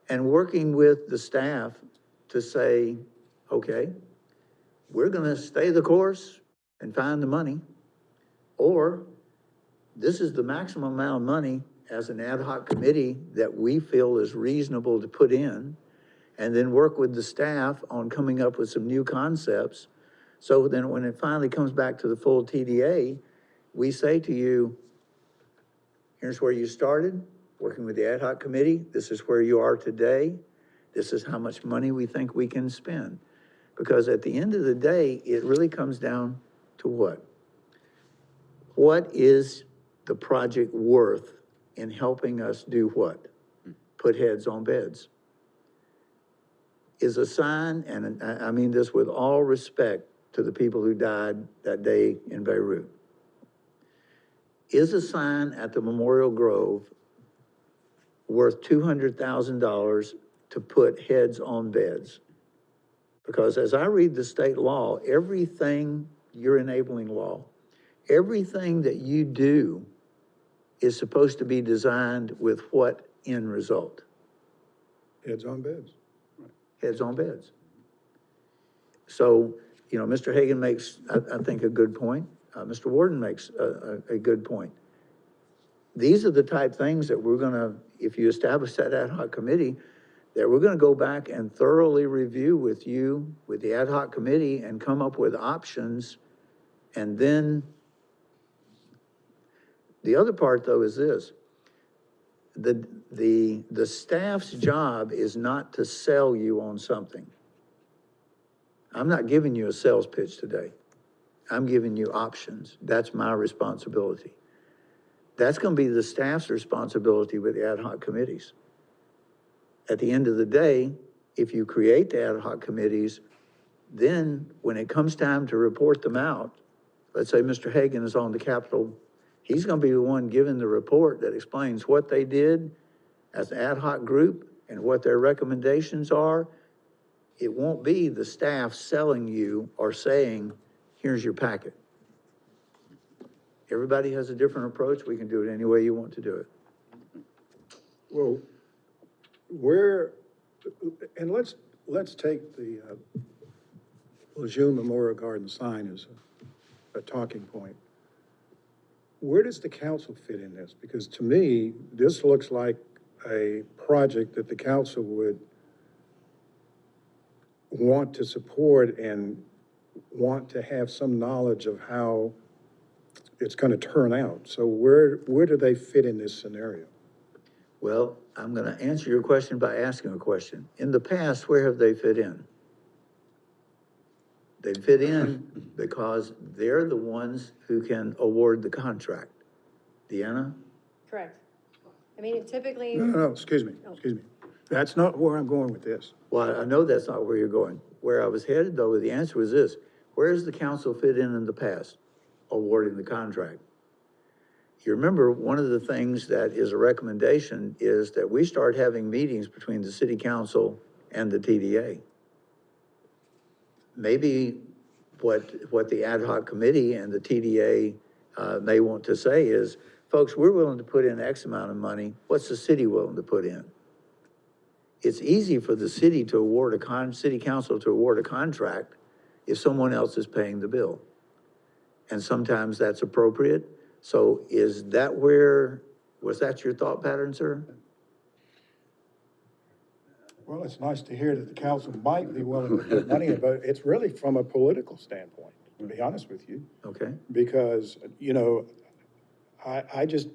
and working with the staff to say, okay, we're gonna stay the course and find the money, or this is the maximum amount of money as an ad hoc committee that we feel is reasonable to put in, and then work with the staff on coming up with some new concepts. So then when it finally comes back to the full TDA, we say to you, here's where you started, working with the ad hoc committee. This is where you are today. This is how much money we think we can spend. Because at the end of the day, it really comes down to what? What is the project worth in helping us do what? Put heads on beds. Is a sign, and I mean this with all respect to the people who died that day in Beirut, is a sign at the Memorial Grove worth $200,000 to put heads on beds? Because as I read the state law, everything, your enabling law, everything that you do is supposed to be designed with what end result? Heads on beds. Heads on beds. So, Mr. Hagan makes, I think, a good point. Mr. Warden makes a good point. These are the type things that we're gonna, if you establish that ad hoc committee, that we're gonna go back and thoroughly review with you, with the ad hoc committee, and come up with options. And then the other part, though, is this. The staff's job is not to sell you on something. I'm not giving you a sales pitch today. I'm giving you options. That's my responsibility. That's gonna be the staff's responsibility with the ad hoc committees. At the end of the day, if you create the ad hoc committees, then when it comes time to report them out, let's say Mr. Hagan is on the Capitol, he's gonna be the one giving the report that explains what they did as an ad hoc group and what their recommendations are. It won't be the staff selling you or saying, here's your packet. Everybody has a different approach. We can do it any way you want to do it. Well, and let's take the Lejeune Memorial Garden sign as a talking point. Where does the council fit in this? Because to me, this looks like a project that the council would want to support and want to have some knowledge of how it's going to turn out. So where do they fit in this scenario? Well, I'm gonna answer your question by asking a question. In the past, where have they fit in? They fit in because they're the ones who can award the contract. Deanna? Correct. I mean, typically, No, excuse me. That's not where I'm going with this. Well, I know that's not where you're going. Where I was headed, though, the answer was this: where has the council fit in the past? Awarding the contract. You remember, one of the things that is a recommendation is that we start having meetings between the city council and the TDA. Maybe what the ad hoc committee and the TDA may want to say is, folks, we're willing to put in X amount of money. What's the city willing to put in? It's easy for the city to award city council to award a contract if someone else is paying the bill. And sometimes that's appropriate. So was that your thought pattern, sir? Well, it's nice to hear that the council might be willing to put money in, but it's really from a political standpoint, to be honest with you. Okay. Because, I just,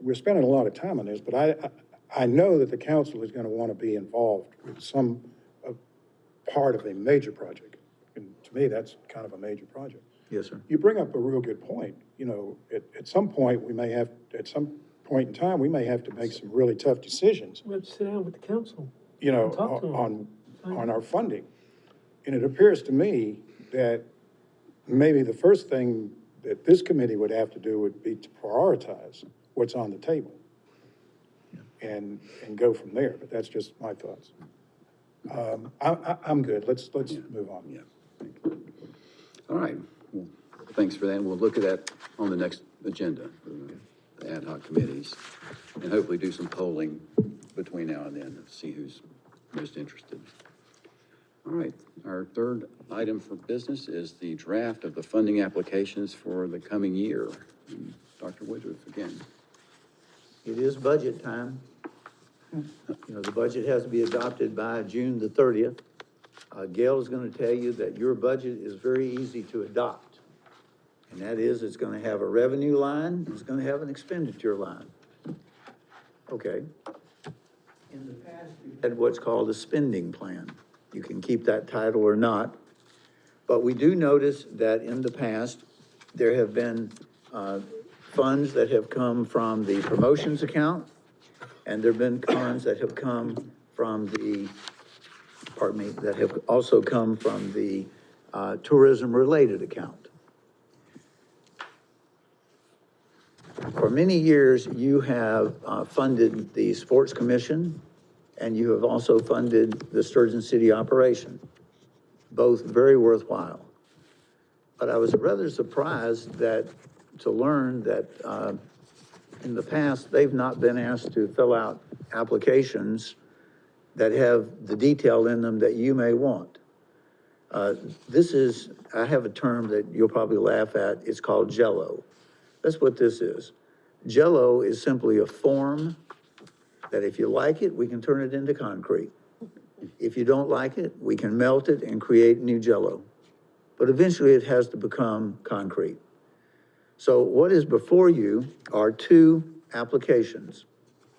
we're spending a lot of time on this, but I know that the council is gonna wanna be involved with some part of a major project. And to me, that's kind of a major project. Yes, sir. You bring up a real good point. At some point, at some point in time, we may have to make some really tough decisions, We have to sit down with the council. Talk to 'em. on our funding. And it appears to me that maybe the first thing that this committee would have to do would be to prioritize what's on the table and go from there, but that's just my thoughts. I'm good. Let's move on. Yeah. All right. Well, thanks for that. We'll look at that on the next agenda for the ad hoc committees, and hopefully do some polling between now and then to see who's most interested. All right, our third item for business is the draft of the funding applications for the coming year. And Dr. Woodruff, again. It is budget time. The budget has to be adopted by June the 30th. Gail is gonna tell you that your budget is very easy to adopt. And that is, it's gonna have a revenue line, it's gonna have an expenditure line. Okay. In the past, we had what's called a spending plan. You can keep that title or not. But we do notice that in the past, there have been, funds that have come from the promotions account, and there've been funds that have come from that have also come from the, tourism-related account. For many years, you have funded the Sports Commission, and you have also funded the Sturgeon City operation, both very worthwhile. But I was rather surprised to learn that in the past, they've not been asked to fill out applications that have the detail in them that you may want. I have a term that you'll probably laugh at, it's called Jello. That's what this is. Jello is simply a form that if you like it, we can turn it into concrete. If you don't like it, we can melt it and create new Jello. But eventually it has to become concrete. So what is before you are two applications,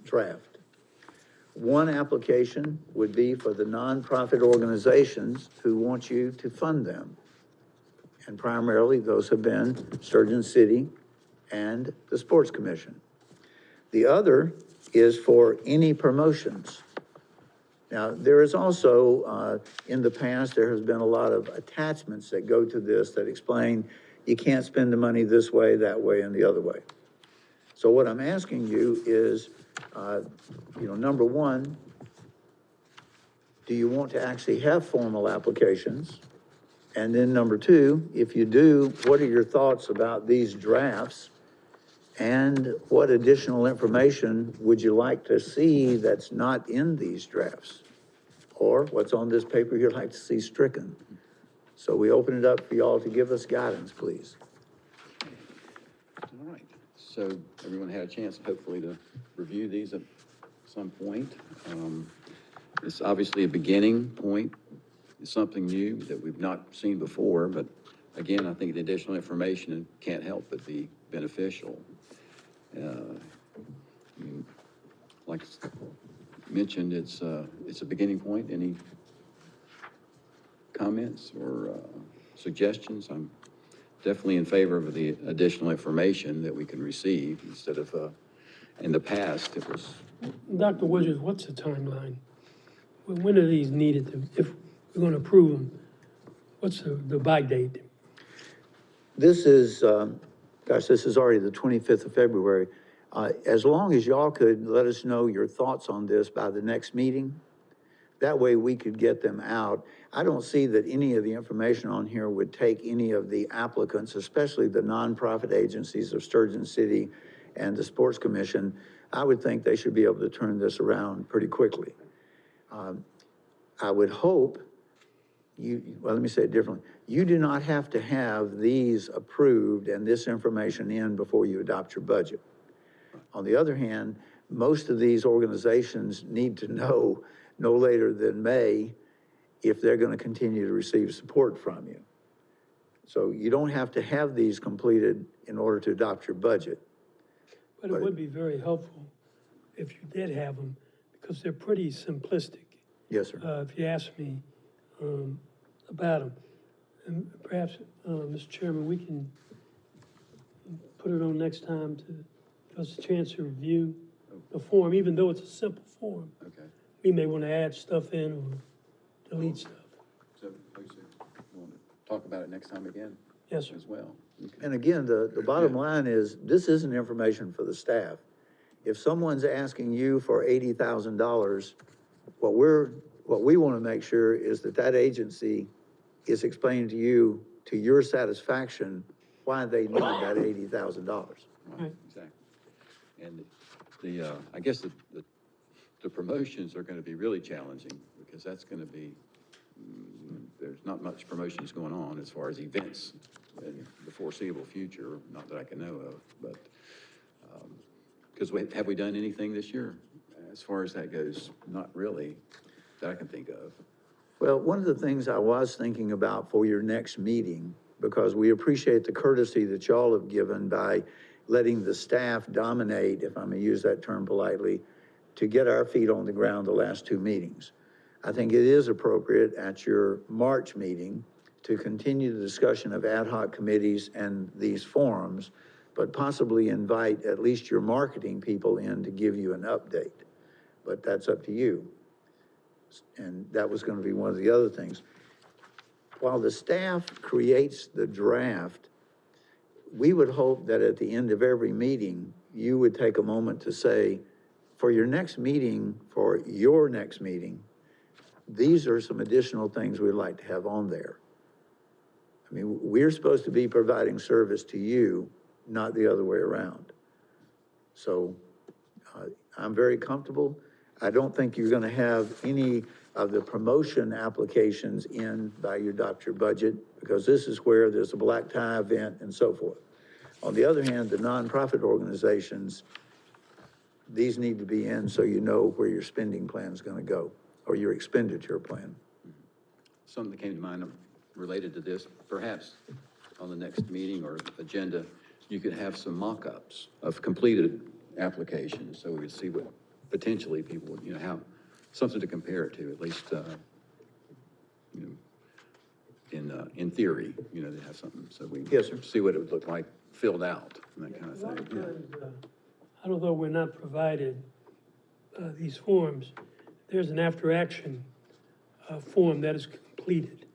draft. One application would be for the nonprofit organizations who want you to fund them. And primarily, those have been Sturgeon City and the Sports Commission. The other is for any promotions. Now, there is also, in the past, there has been a lot of attachments that go to this that explain you can't spend the money this way, that way, and the other way. So what I'm asking you is, number one, do you want to actually have formal applications? And then number two, if you do, what are your thoughts about these drafts? And what additional information would you like to see that's not in these drafts? Or what's on this paper you'd like to see stricken? So we open it up for y'all to give us guidance, please. All right, so everyone had a chance, hopefully, to review these at some point. It's obviously a beginning point. It's something new that we've not seen before, but again, I think the additional information can't help but be beneficial. like I mentioned, it's a beginning point. Any comments or suggestions? I'm definitely in favor of the additional information that we can receive instead of, in the past, it was, Dr. Widgers, what's the timeline? When are these needed to, if we're gonna approve them? What's the by date? This is, this is already the 25th of February. As long as y'all could let us know your thoughts on this by the next meeting, that way we could get them out. I don't see that any of the information on here would take any of the applicants, especially the nonprofit agencies of Sturgeon City and the Sports Commission. I would think they should be able to turn this around pretty quickly. I would hope well, let me say it differently. You do not have to have these approved and this information in before you adopt your budget. On the other hand, most of these organizations need to know no later than May if they're going to continue to receive support from you. So you don't have to have these completed in order to adopt your budget. But it would be very helpful if you did have them, because they're pretty simplistic. Yes, sir. If you ask me about them. And perhaps, Mr. Chairman, we can put it on next time to give us a chance to review the form, even though it's a simple form. okay. We may want to add stuff in or delete stuff. So, Lisa, you want to talk about it next time again? Yes, sir. As well? Okay. And again, the bottom line is, this isn't information for the staff. If someone's asking you for $80,000, what we want to make sure is that that agency is explaining to you, to your satisfaction, why they need that $80,000. Right. Exactly. And the I guess the promotions are going to be really challenging, because that's going to be, there's not much promotions going on as far as events in the foreseeable future, not that I can know of, but, because have we done anything this year as far as that goes? Not really, that I can think of. Well, one of the things I was thinking about for your next meeting, because we appreciate the courtesy that y'all have given by letting the staff dominate, if I may use that term politely, to get our feet on the ground the last two meetings. I think it is appropriate at your March meeting to continue the discussion of ad hoc committees and these forums, but possibly invite at least your marketing people in to give you an update. But that's up to you. And that was going to be one of the other things. While the staff creates the draft, we would hope that at the end of every meeting, you would take a moment to say, for your next meeting, these are some additional things we'd like to have on there. I mean, we're supposed to be providing service to you, not the other way around. So I'm very comfortable. I don't think you're going to have any of the promotion applications in by you adopt your budget, because this is where there's a black tie event and so forth. On the other hand, the nonprofit organizations, these need to be in so you know where your spending plan is going to go, or your expenditure plan. Something that came to mind related to this, perhaps on the next meeting or agenda, you could have some mock-ups of completed applications, so we could see what potentially people would, have something to compare it to, at least, in theory, they have something, so we Yes, sir. see what it would look like filled out and that kind of A lot thing. of times, although we're not provided these forms, there's an after-action form that is completed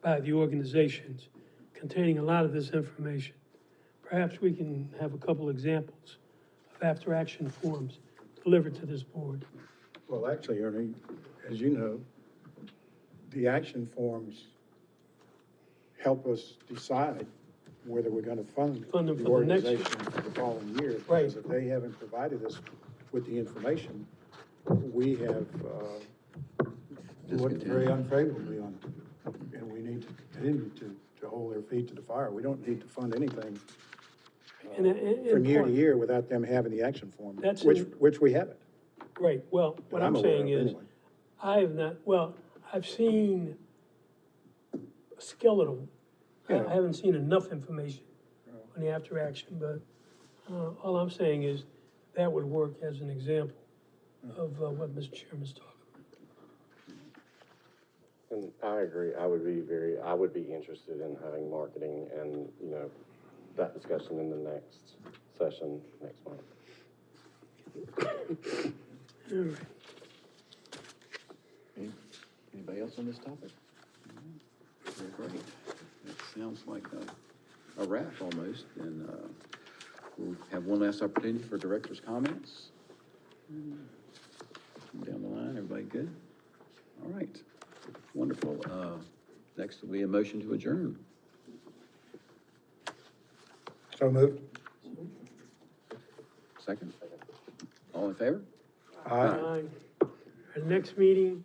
by the organizations containing a lot of this information. Perhaps we can have a couple examples of after-action forms delivered to this board. Well, actually, Ernie, as you know, the action forms help us decide whether we're going to fund Fund them the for the next year. organization for the following year. Right. Because if they haven't provided us with the information, we have looked very unfavorably on it. And we need to continue to hold their feet to the fire. We don't need to fund anything And from year to part- year without them having the action form, That's which we haven't. Right, well, what that I'm aware saying of is, anyway. I have not, well, I've seen a skeletal. Yeah. I haven't seen enough information on the after action, but all I'm saying is that would work as an example. of what Mr. Chairman's talking about. And I agree, I would be interested in having marketing and, that discussion in the next session next month. All right. Anybody else on this topic? Very great. It sounds like a wrap almost, and we'll have one last opportunity for director's comments. Down the line, everybody good? All right, wonderful. Next will be a motion to adjourn. So moved. Second? All in favor? Aye. Our next meeting